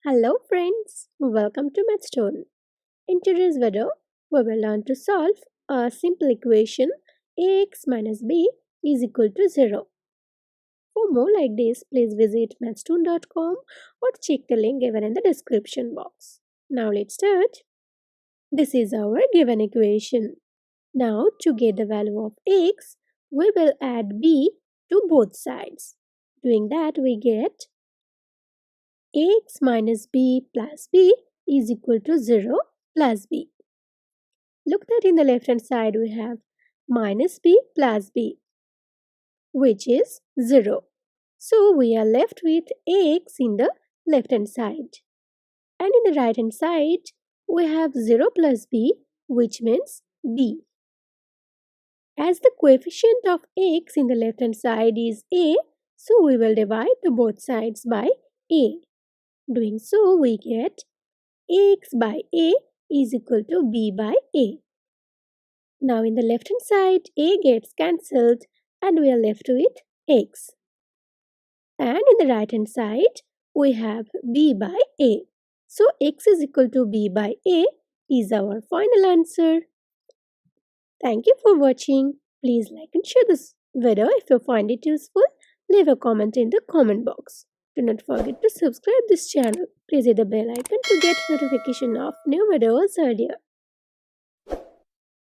Hello friends, welcome to Mathstoon. In today's video, we will learn to solve a simple equation ax minus b is equal to 0. For more like this, please visit mathstoon.com or check the link given in the description box. Now let's start. This is our given equation. Now to get the value of x, we will add b to both sides. Doing that, we get ax minus b plus b is equal to 0 plus b. Look that in the left hand side we have minus b plus b, which is 0. So we are left with ax in the left hand side. And in the right hand side we have 0 plus b, which means b. As the coefficient of x in the left hand side is a, so we will divide the both sides by a. Doing so, we get ax by a is equal to b by a. Now in the left hand side, a gets cancelled and we are left with x. And in the right hand side, we have b by a. So x is equal to b by a is our final answer. Thank you for watching. Please like and share this video if you find it useful. Leave a comment in the comment box. Do not forget to subscribe this channel. Please hit the bell icon to get notification of new videos earlier.